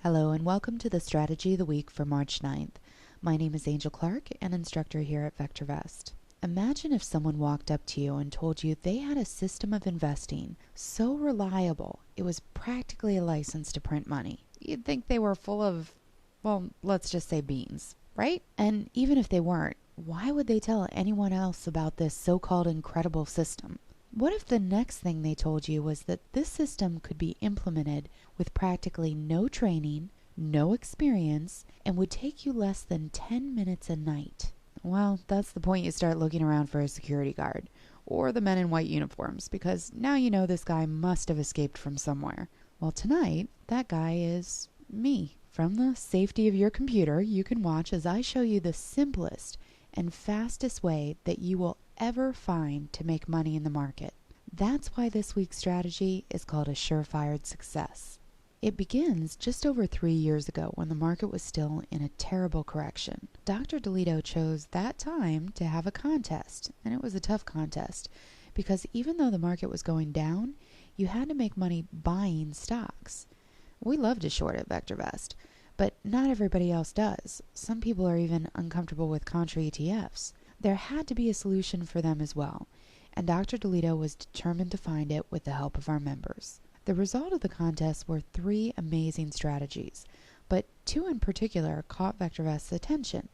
Hello and welcome to the Strategy of the Week for March 9th. My name is Angel Clark, an instructor here at VectorVest. Imagine if someone walked up to you and told you they had a system of investing so reliable it was practically a license to print money. You'd think they were full of, well, let's just say beans, right? And even if they weren't, why would they tell anyone else about this so-called incredible system? What if the next thing they told you was that this system could be implemented with practically no training, no experience, and would take you less than 10 minutes a night? Well, that's the point you start looking around for a security guard, or the men in white uniforms, because now you know this guy must have escaped from somewhere. Well, tonight, that guy is me. From the safety of your computer, you can watch as I show you the simplest and fastest way that you will ever find to make money in the market. That's why this week's strategy is called a surefire success. It begins just over 3 years ago when the market was still in a terrible correction. Dr. DeLito chose that time to have a contest, and it was a tough contest because even though the market was going down, you had to make money buying stocks. We love to short at VectorVest, but not everybody else does. Some people are even uncomfortable with contra ETFs. There had to be a solution for them as well, and Dr. DeLito was determined to find it with the help of our members. The result of the contest were 3 amazing strategies, but 2 in particular caught VectorVest's attention.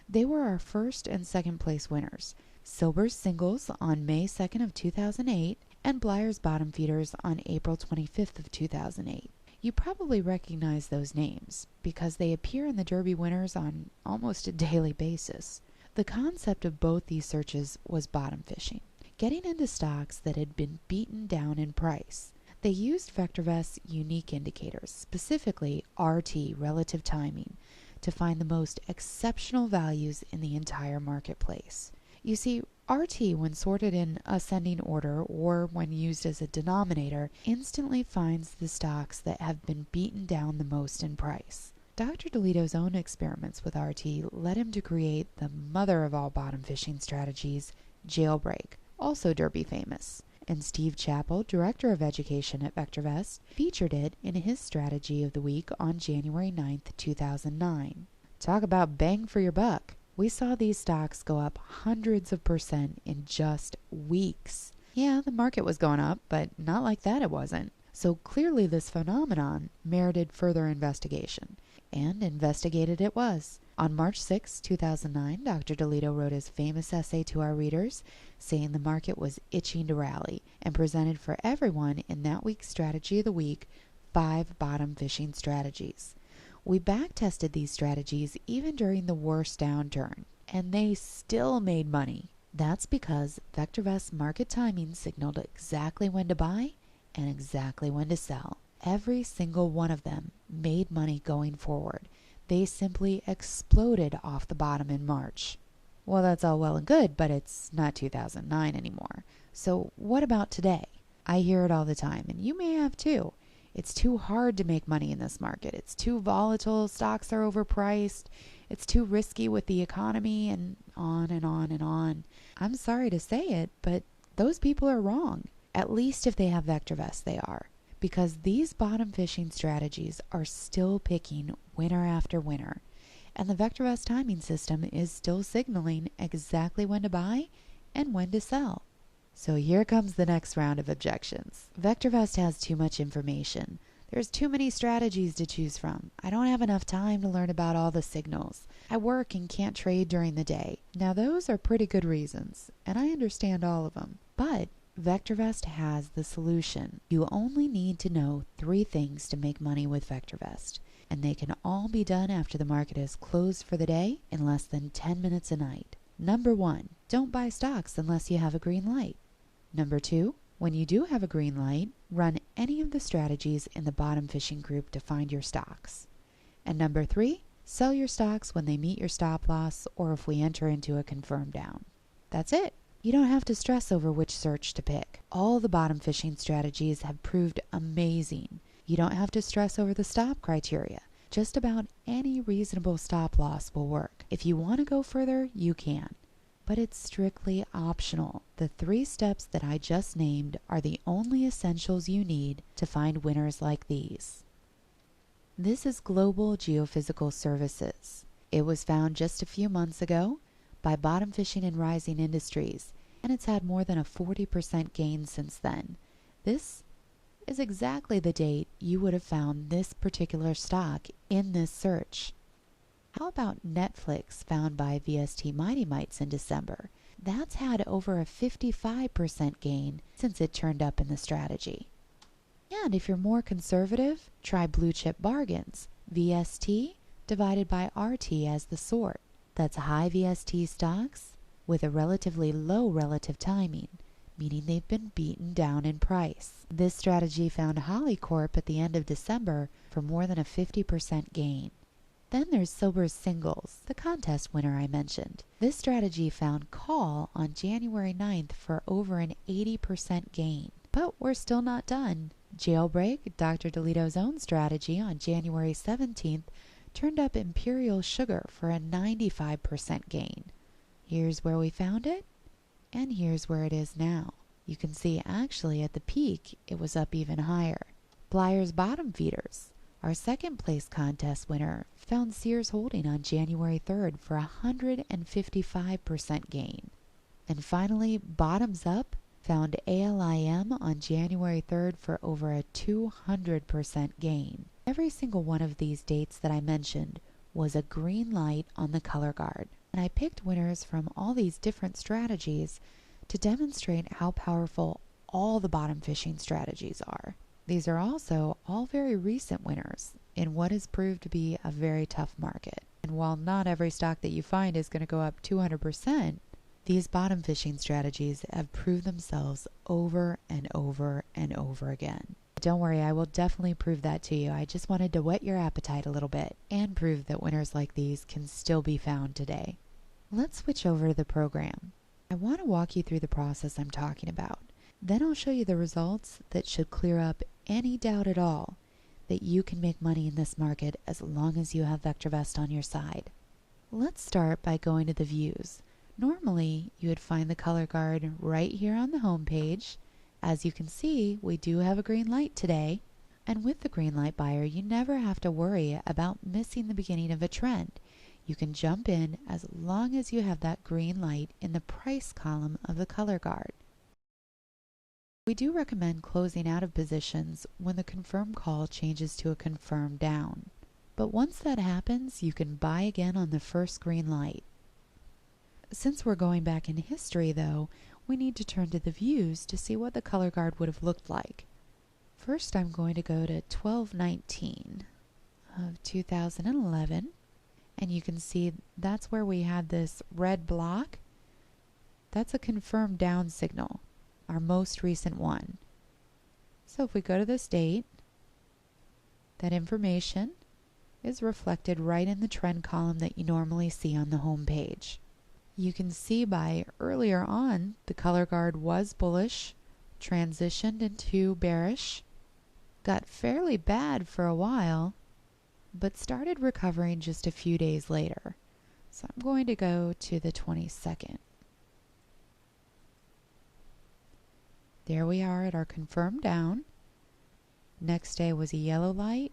They were our first and second place winners: Silber's Singles on May 2nd of 2008 and Blyer's Bottom Feeders on April 25th of 2008. You probably recognize those names because they appear in the Derby winners on almost a daily basis. The concept of both these searches was bottom fishing, getting into stocks that had been beaten down in price. They used VectorVest's unique indicators, specifically RT, relative timing, to find the most exceptional values in the entire marketplace. You see, RT, when sorted in ascending order or when used as a denominator, instantly finds the stocks that have been beaten down the most in price. Dr. DeLito's own experiments with RT led him to create the mother of all bottom fishing strategies, Jailbreak, also Derby famous. And Steve Chappell, Director of Education at VectorVest, featured it in his Strategy of the Week on January 9th, 2009. Talk about bang for your buck. We saw these stocks go up hundreds of % in just weeks. Yeah, the market was going up, but not like that it wasn't. So clearly this phenomenon merited further investigation. And investigated it was. On March 6, 2009, Dr. DeLito wrote his famous essay to our readers, saying the market was itching to rally, and presented for everyone in that week's Strategy of the Week 5 bottom fishing strategies. We back-tested these strategies even during the worst downturn, and they still made money. That's because VectorVest's market timing signaled exactly when to buy and exactly when to sell. Every single one of them made money going forward. They simply exploded off the bottom in March. Well, that's all well and good, but it's not 2009 anymore. So what about today? I hear it all the time, and you may have too. It's too hard to make money in this market. It's too volatile. Stocks are overpriced. It's too risky with the economy, and on and on and on. I'm sorry to say it, but those people are wrong. At least if they have VectorVest, they are. Because these bottom fishing strategies are still picking winner after winner. And the VectorVest timing system is still signaling exactly when to buy and when to sell. So here comes the next round of objections. VectorVest has too much information. There's too many strategies to choose from. I don't have enough time to learn about all the signals. I work and can't trade during the day. Now those are pretty good reasons, and I understand all of them. But VectorVest has the solution. You only need to know 3 things to make money with VectorVest, and they can all be done after the market is closed for the day in less than 10 minutes a night. Number 1, don't buy stocks unless you have a green light. Number 2, when you do have a green light, run any of the strategies in the bottom fishing group to find your stocks. And number 3, sell your stocks when they meet your stop loss or if we enter into a confirmed down. That's it. You don't have to stress over which search to pick. All the bottom fishing strategies have proved amazing. You don't have to stress over the stop criteria. Just about any reasonable stop loss will work. If you want to go further, you can. But it's strictly optional. The 3 steps that I just named are the only essentials you need to find winners like these. This is Global Geophysical Services. It was found just a few months ago by Bottom Fishing and Rising Industries, and it's had more than a 40% gain since then. This is exactly the date you would have found this particular stock in this search. How about Netflix, found by VST Mighty Mites in December? That's had over a 55% gain since it turned up in the strategy. And if you're more conservative, try Blue Chip Bargains, VST divided by RT as the sort. That's high VST stocks with a relatively low relative timing, meaning they've been beaten down in price. This strategy found Hollycorp at the end of December for more than a 50% gain. Then there's Silver's Singles, the contest winner I mentioned. This strategy found call on January 9th for over an 80% gain. But we're still not done. Jailbreak, Dr. Delito's own strategy, on January 17th turned up Imperial Sugar for a 95% gain. Here's where we found it, and here's where it is now. You can see actually at the peak it was up even higher. Blyer's Bottom Feeders, our second place contest winner, found Sears Holding on January 3rd for a 155% gain. And finally, Bottoms Up found ALIM on January 3rd for over a 200% gain. Every single one of these dates that I mentioned was a green light on the color guard. And I picked winners from all these different strategies to demonstrate how powerful all the bottom fishing strategies are. These are also all very recent winners in what has proved to be a very tough market. And while not every stock that you find is going to go up 200%, these bottom fishing strategies have proved themselves over and over and over again. Don't worry, I will definitely prove that to you. I just wanted to whet your appetite a little bit and prove that winners like these can still be found today. Let's switch over to the program. I want to walk you through the process I'm talking about. Then I'll show you the results that should clear up any doubt at all that you can make money in this market as long as you have VectorVest on your side. Let's start by going to the views. Normally, you would find the color guard right here on the home page. As you can see, we do have a green light today. And with the green light buyer, you never have to worry about missing the beginning of a trend. You can jump in as long as you have that green light in the price column of the color guard. We do recommend closing out of positions when the confirm call changes to a confirm down. But once that happens, you can buy again on the first green light. Since we're going back in history, though, we need to turn to the views to see what the color guard would have looked like. First, I'm going to go to 12/19 of 2011, and you can see that's where we had this red block. That's a confirmed down signal, our most recent one. So if we go to this date, that information is reflected right in the trend column that you normally see on the home page. You can see by earlier on, the color guard was bullish, transitioned into bearish, got fairly bad for a while, but started recovering just a few days later. So I'm going to go to the 22nd. There we are at our confirmed down. Next day was a yellow light.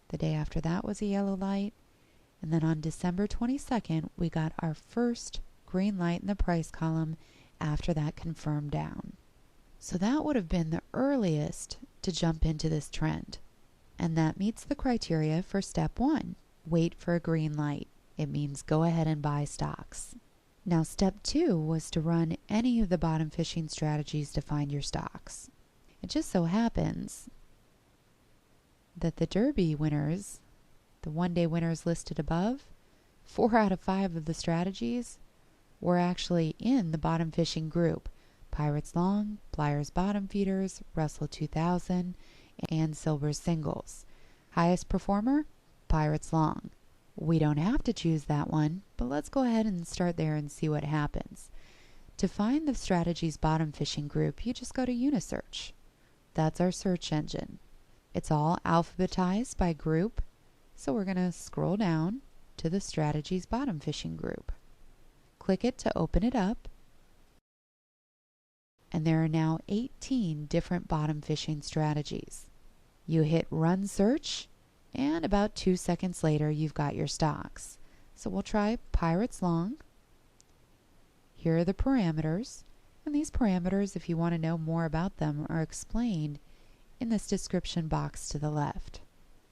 The day after that was a yellow light. And then on December 22nd, we got our first green light in the price column after that confirmed down. So that would have been the earliest to jump into this trend. And that meets the criteria for step 1. Wait for a green light. It means go ahead and buy stocks. Now step 2 was to run any of the bottom fishing strategies to find your stocks. It just so happens that the Derby winners, the one-day winners listed above, 4 out of 5 of the strategies were actually in the bottom fishing group. Pirates Long, Blyer's Bottom Feeders, Russell 2000, and Silver's Singles. Highest performer? Pirates Long. We don't have to choose that one, but let's go ahead and start there and see what happens. To find the strategy's bottom fishing group, you just go to Unisearch. That's our search engine. It's all alphabetized by group, so we're going to scroll down to the strategy's bottom fishing group. Click it to open it up, and there are now 18 different bottom fishing strategies. You hit Run Search, And about 2 seconds later, you've got your stocks. So we'll try Pirates Long. Here are the parameters. And these parameters, if you want to know more about them, are explained in this description box to the left.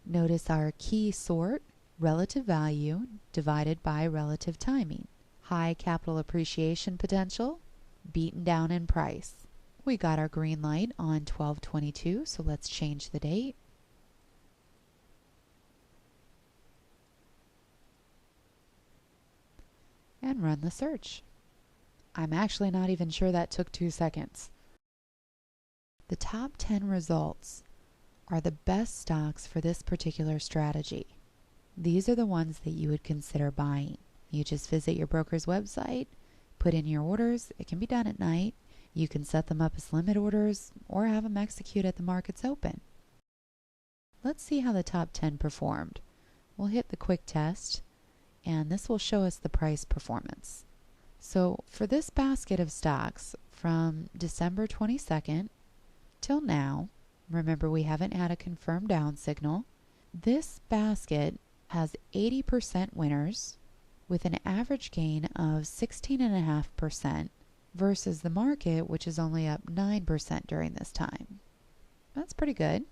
Notice our key sort, relative value divided by relative timing. High capital appreciation potential, beaten down in price. We got our green light on 12/22, so let's change the date. And run the search. I'm actually not even sure that took 2 seconds. The top 10 results are the best stocks for this particular strategy. These are the ones that you would consider buying. You just visit your broker's website, put in your orders. It can be done at night. You can set them up as limit orders or have them execute at the market's open. Let's see how the top 10 performed. We'll hit the quick test, and this will show us the price performance. So for this basket of stocks from December 22nd till now, remember we haven't had a confirmed down signal, this basket has 80% winners with an average gain of 16.5% versus the market, which is only up 9% during this time. That's pretty good.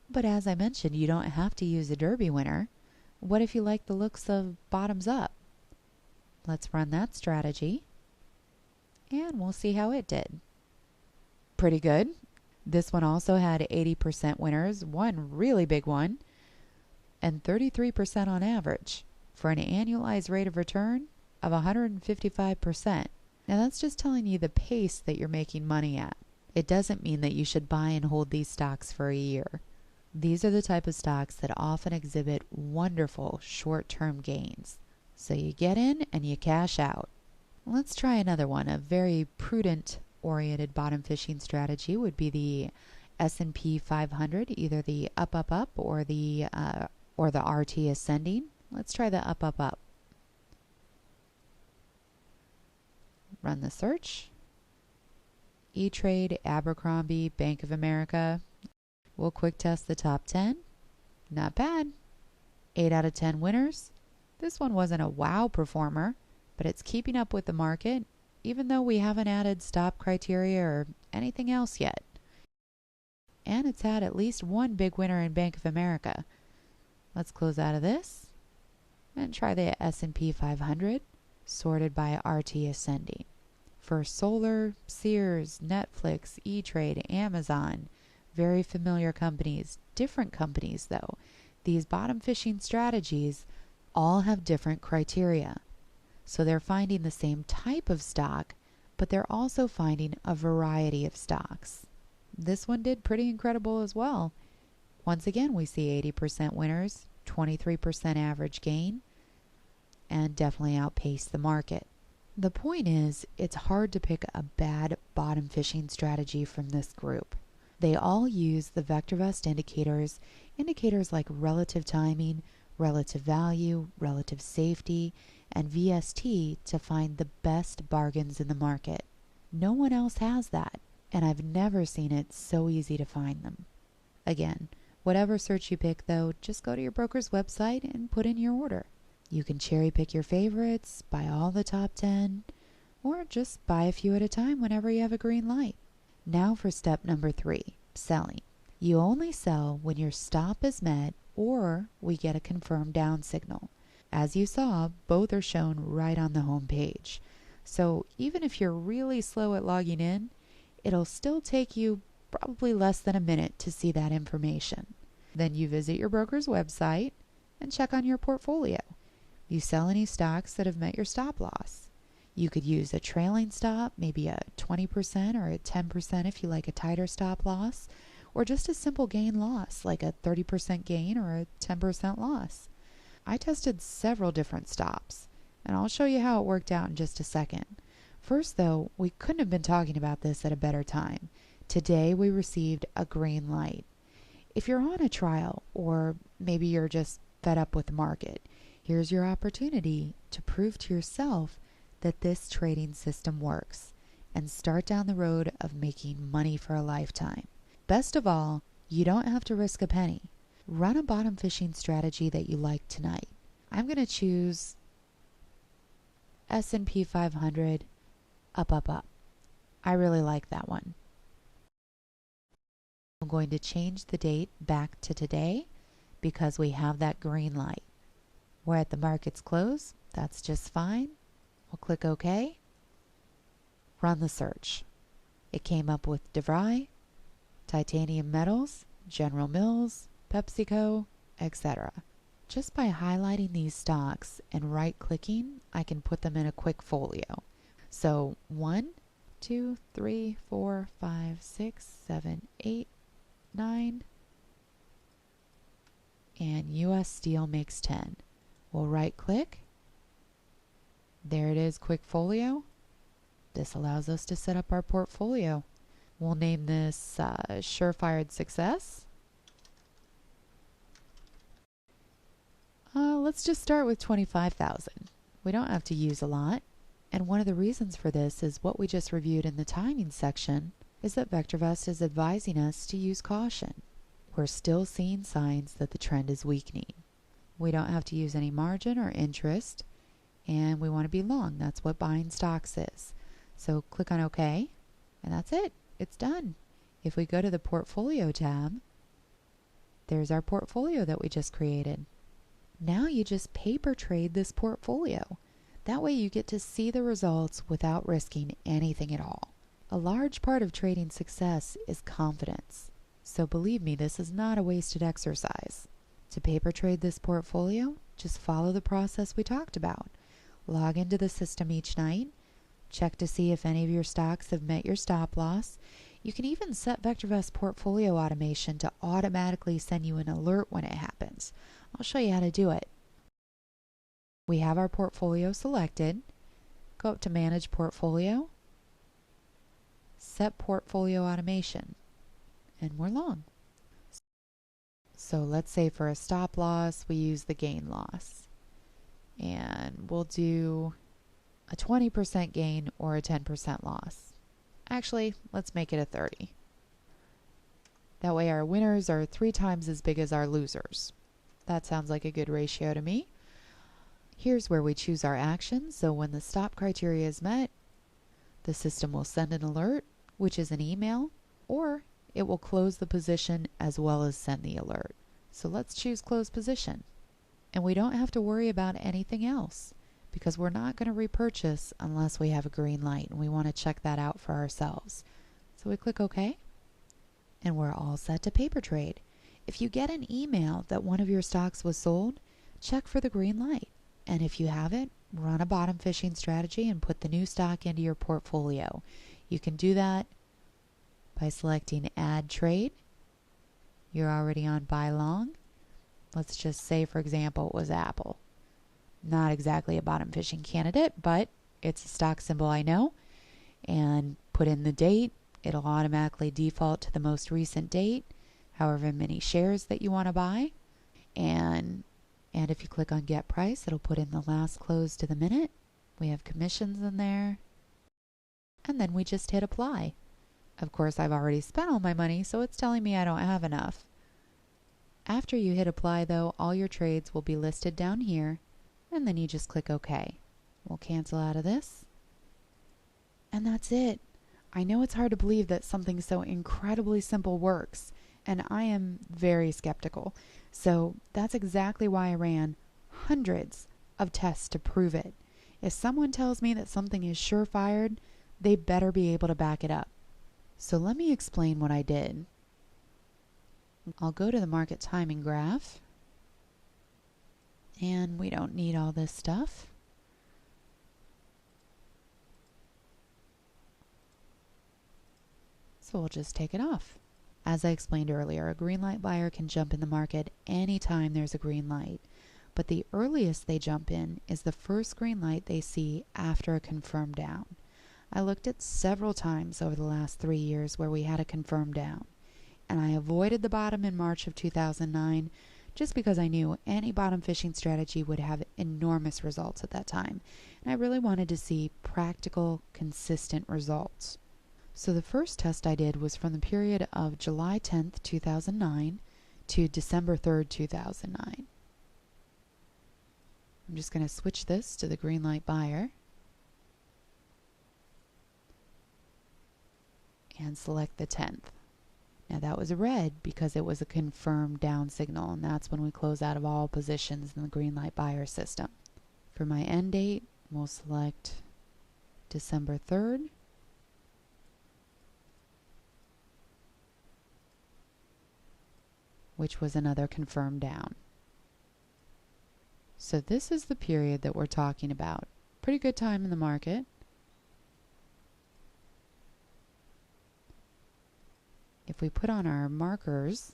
But as I mentioned, you don't have to use a Derby winner. What if you like the looks of bottoms up? Let's run that strategy, and we'll see how it did. Pretty good. This one also had 80% winners, one really big one, and 33% on average, for an annualized rate of return of 155%. Now that's just telling you the pace that you're making money at. It doesn't mean that you should buy and hold these stocks for a year. These are the type of stocks that often exhibit wonderful short-term gains. So you get in and you cash out. Let's try another one. A very prudent-oriented bottom fishing strategy would be the S&P 500, either the up or the RT ascending. Let's try the up. Run the search. E-Trade, Abercrombie, Bank of America. We'll quick test the top 10. Not bad. 8 out of 10 winners. This one wasn't a wow performer, but it's keeping up with the market, even though we haven't added stop criteria or anything else yet. And it's had at least one big winner in Bank of America. Let's close out of this and try the S&P 500, sorted by RT ascending. For solar, Sears, Netflix, E-Trade, Amazon, very familiar companies, different companies though. These bottom fishing strategies all have different criteria. So they're finding the same type of stock, but they're also finding a variety of stocks. This one did pretty incredible as well. Once again, we see 80% winners, 23% average gain, and definitely outpaced the market. The point is, it's hard to pick a bad bottom fishing strategy from this group. They all use the VectorVest indicators like relative timing, relative value, relative safety, and VST to find the best bargains in the market. No one else has that, and I've never seen it so easy to find them. Again, whatever search you pick though, just go to your broker's website and put in your order. You can cherry pick your favorites, buy all the top 10, or just buy a few at a time whenever you have a green light. Now for step number 3, selling. You only sell when your stop is met or we get a confirmed down signal. As you saw, both are shown right on the home page. So even if you're really slow at logging in, it'll still take you probably less than a minute to see that information. Then you visit your broker's website and check on your portfolio. You sell any stocks that have met your stop loss. You could use a trailing stop, maybe a 20% or a 10% if you like a tighter stop loss, or just a simple gain loss like a 30% gain or a 10% loss. I tested several different stops, and I'll show you how it worked out in just a second. First though, we couldn't have been talking about this at a better time. Today we received a green light. If you're on a trial, or maybe you're just fed up with the market, here's your opportunity to prove to yourself that this trading system works and start down the road of making money for a lifetime. Best of all, you don't have to risk a penny. Run a bottom fishing strategy that you like tonight. I'm going to choose S&P 500 up, up, up. I really like that one. I'm going to change the date back to today because we have that green light. We're at the market's close. That's just fine. We'll click OK. Run the search. It came up with DeVry, Titanium Metals, General Mills, PepsiCo, etc. Just by highlighting these stocks and right-clicking, I can put them in a quick folio. So 1, 2, 3, 4, 5, 6, 7, 8, 9, and US Steel makes 10. We'll right-click. There it is, quick folio. This allows us to set up our portfolio. We'll name this Surefire Success. Let's just start with 25,000. We don't have to use a lot. And one of the reasons for this is what we just reviewed in the timing section is that VectorVest is advising us to use caution. We're still seeing signs that the trend is weakening. We don't have to use any margin or interest, and we want to be long. That's what buying stocks is. So click on OK, and that's it. It's done. If we go to the Portfolio tab, there's our portfolio that we just created. Now you just paper trade this portfolio. That way you get to see the results without risking anything at all. A large part of trading success is confidence. So believe me, this is not a wasted exercise. To paper trade this portfolio, just follow the process we talked about. Log into the system each night. Check to see if any of your stocks have met your stop loss. You can even set VectorVest Portfolio Automation to automatically send you an alert when it happens. I'll show you how to do it. We have our portfolio selected. Go up to Manage Portfolio. Set Portfolio Automation. And we're long. So let's say for a stop loss, we use the gain loss. And we'll do a 20% gain or a 10% loss. Actually, let's make it a 30. That way our winners are 3 times as big as our losers. That sounds like a good ratio to me. Here's where we choose our action. So when the stop criteria is met, the system will send an alert, which is an email, or it will close the position as well as send the alert. So let's choose close position. And we don't have to worry about anything else because we're not going to repurchase unless we have a green light, and we want to check that out for ourselves. So we click OK, and we're all set to paper trade. If you get an email that one of your stocks was sold, check for the green light. And if you haven't, run a bottom fishing strategy and put the new stock into your portfolio. You can do that by selecting Add Trade. You're already on Buy Long. Let's just say, for example, it was Apple. Not exactly a bottom fishing candidate, but it's a stock symbol I know. And put in the date. It'll automatically default to the most recent date, however many shares that you want to buy. And if you click on Get Price, it'll put in the last close to the minute. We have commissions in there. And then we just hit Apply. Of course, I've already spent all my money, so it's telling me I don't have enough. After you hit Apply, though, all your trades will be listed down here, and then you just click OK. We'll cancel out of this. And that's it. I know it's hard to believe that something so incredibly simple works, and I am very skeptical. So that's exactly why I ran hundreds of tests to prove it. If someone tells me that something is surefired, they better be able to back it up. So let me explain what I did. I'll go to the market timing graph. And we don't need all this stuff. So we'll just take it off. As I explained earlier, a green light buyer can jump in the market anytime there's a green light. But the earliest they jump in is the first green light they see after a confirmed down. I looked at several times over the last 3 years where we had a confirmed down. And I avoided the bottom in March of 2009 just because I knew any bottom fishing strategy would have enormous results at that time. And I really wanted to see practical, consistent results. So the first test I did was from the period of July 10th, 2009 to December 3rd, 2009. I'm just going to switch this to the green light buyer and select the 10th. Now that was a red because it was a confirmed down signal, and that's when we close out of all positions in the green light buyer system. For my end date, we'll select December 3rd. Which was another confirmed down. So this is the period that we're talking about. Pretty good time in the market. If we put on our markers,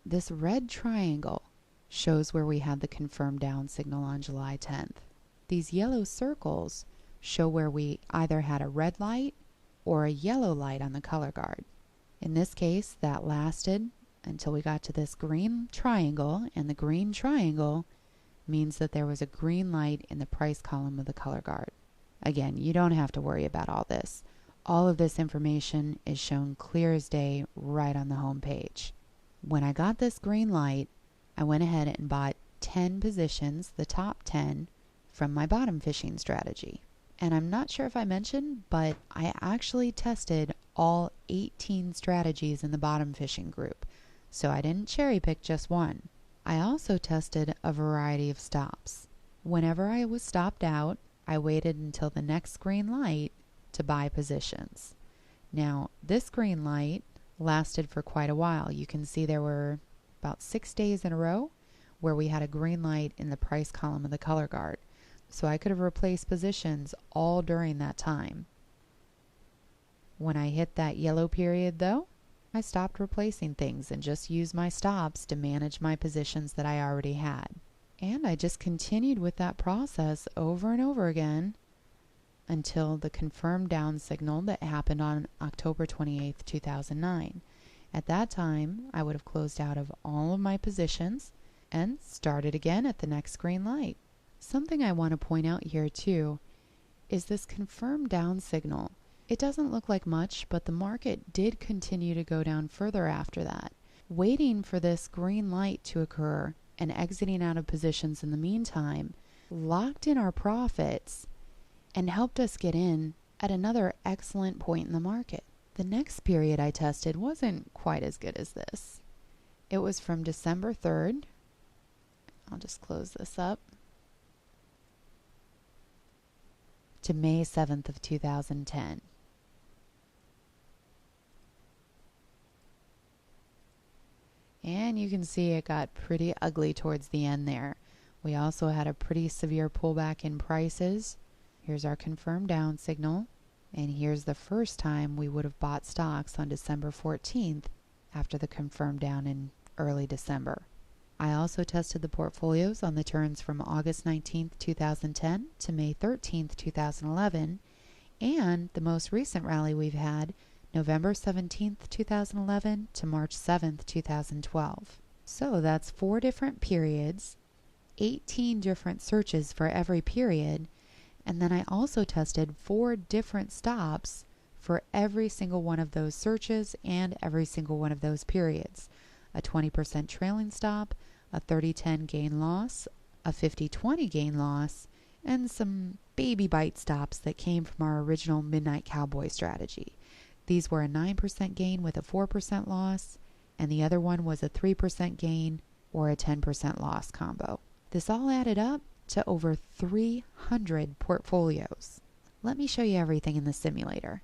this red triangle shows where we had the confirmed down signal on July 10th. These yellow circles show where we either had a red light or a yellow light on the color guard. In this case, that lasted until we got to this green triangle, and the green triangle means that there was a green light in the price column of the color guard. Again, you don't have to worry about all this. All of this information is shown clear as day right on the home page. When I got this green light, I went ahead and bought 10 positions, the top 10, from my bottom fishing strategy. And I'm not sure if I mentioned, but I actually tested all 18 strategies in the bottom fishing group. So I didn't cherry pick just one. I also tested a variety of stops. Whenever I was stopped out, I waited until the next green light to buy positions. Now, this green light lasted for quite a while. You can see there were about 6 days in a row where we had a green light in the price column of the color guard. So I could have replaced positions all during that time. When I hit that yellow period, though, I stopped replacing things and just used my stops to manage my positions that I already had. And I just continued with that process over and over again until the confirmed down signal that happened on October 28th, 2009. At that time, I would have closed out of all of my positions and started again at the next green light. Something I want to point out here too is this confirmed down signal. It doesn't look like much, but the market did continue to go down further after that. Waiting for this green light to occur and exiting out of positions in the meantime locked in our profits and helped us get in at another excellent point in the market. The next period I tested wasn't quite as good as this. It was from December 3rd. I'll just close this up. To May 7th of 2010. And you can see it got pretty ugly towards the end there. We also had a pretty severe pullback in prices. Here's our confirmed down signal. And here's the first time we would have bought stocks on December 14th after the confirmed down in early December. I also tested the portfolios on the turns from August 19th, 2010 to May 13th, 2011, and the most recent rally we've had, November 17th, 2011 to March 7th, 2012. So that's 4 different periods, 18 different searches for every period, and then I also tested 4 different stops for every single one of those searches and every single one of those periods. A 20% trailing stop, a 30-10 gain loss, a 50-20 gain loss, and some baby bite stops that came from our original Midnight Cowboy strategy. These were a 9% gain with a 4% loss, and the other one was a 3% gain or a 10% loss combo. This all added up to over 300 portfolios. Let me show you everything in the simulator.